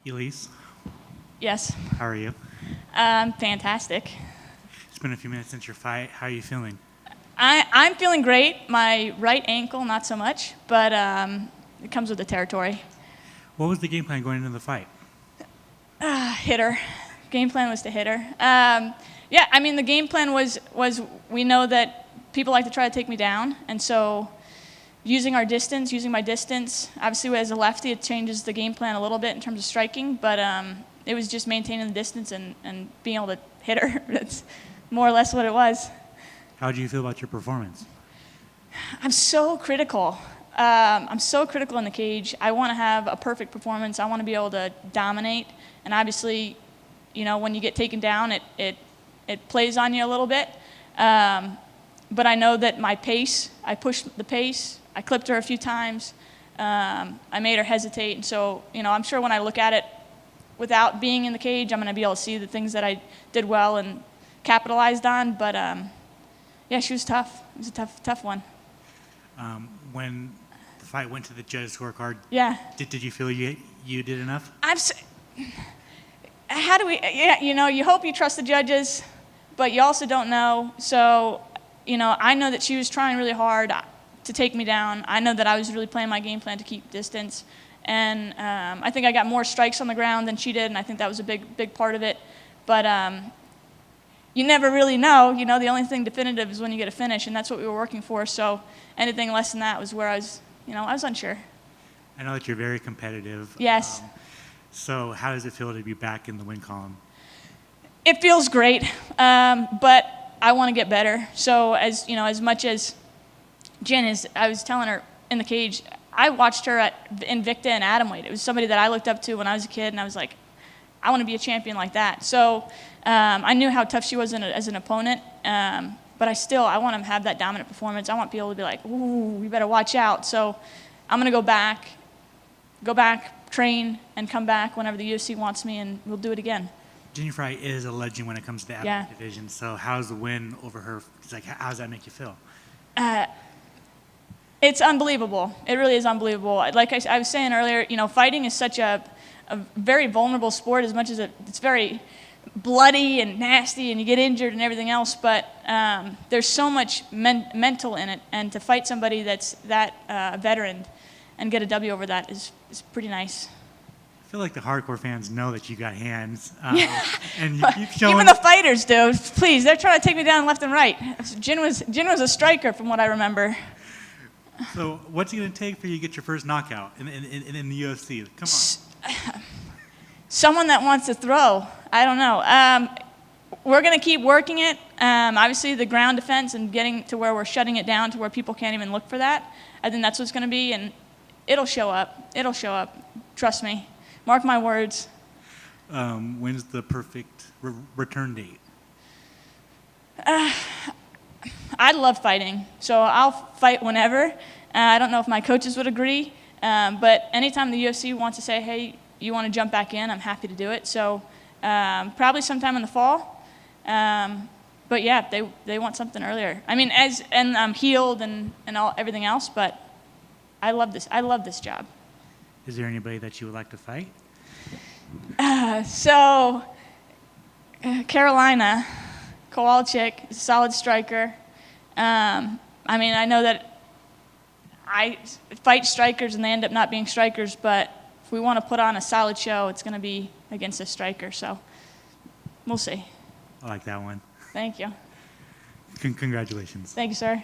Elise, Yes. how are you? Fantastic. It's been a few minutes since your fight. How are you feeling? I'm feeling great. My right ankle, not so much, but it comes with the territory. What was the game plan going into the fight? Hit her. Game plan was to hit her. Yeah, I mean, the game plan was we know that people like to try to take me down, and so using my distance, obviously as a lefty, it changes the game plan a little bit in terms of striking, but it was just maintaining the distance and being able to hit her. That's more or less what it was. How do you feel about your performance? I'm so critical. I'm so critical in the cage. I want to have a perfect performance. I want to be able to dominate. And obviously, you know, when you get taken down, it plays on you a little bit. But I know that my pace, I pushed the pace. I clipped her a few times. I made her hesitate. And so, you know, I'm sure when I look at it without being in the cage, I'm going to be able to see the things that I did well and capitalized on. But, yeah, she was tough. It was a tough one. When the fight went to the judges' scorecard, Yeah. did you feel you did enough? How do we? Yeah, you know, you hope you trust the judges, but you also don't know. So, you know, I know that she was trying really hard to take me down. I know that I was really playing my game plan to keep distance, and I think I got more strikes on the ground than she did, and I think that was a big part of it. But you never really know. You know, the only thing definitive is when you get a finish, and that's what we were working for. So anything less than that was where I was, you know, I was unsure. I know that you're very competitive. Yes. So how does it feel to be back in the win column? It feels great, but I want to get better. So as you know, as much as Jin is, I was telling her in the cage, I watched her at Invicta and Atomweight. It was somebody that I looked up to when I was a kid, and I was like, I want to be a champion like that. So I knew how tough she was as an opponent, but I want to have that dominant performance. I want people to be like, ooh, you better watch out. So I'm going to go back, train, and come back whenever the UFC wants me, and we'll do it again. Jinh Yu Frey is a legend when it comes to the Atomweight division. So how's the win over her? It's like, how does that make you feel? It's unbelievable. It really is unbelievable. Like I was saying earlier, you know, fighting is such a very vulnerable sport, as much as it's very bloody and nasty and you get injured and everything else, but there's so much mental in it, and to fight somebody that's that veteran and get a W over that is pretty nice. I feel like the hardcore fans know that you got hands. Yeah. And you keep showing. Even the fighters do. Please, they're trying to take me down left and right. Jin was a striker from what I remember. So what's it going to take for you to get your first knockout in the UFC? Come on. Someone that wants to throw. I don't know. We're going to keep working it. Obviously, the ground defense and getting to where we're shutting it down to where people can't even look for that. I think that's what it's going to be, and it'll show up. It'll show up. Trust me. Mark my words. When's the perfect return date? I love fighting, so I'll fight whenever. I don't know if my coaches would agree, but anytime the UFC wants to say, hey, you want to jump back in, I'm happy to do it. So probably sometime in the fall. But yeah, they want something earlier. I mean, and I'm healed and everything else, but I love this. I love this job. Is there anybody that you would like to fight? Carolina, Kowalczyk is a solid striker. I mean, I know that I fight strikers and they end up not being strikers, but if we want to put on a solid show, it's going to be against a striker. So we'll see. I like that one. Thank you. Congratulations. Thank you, sir.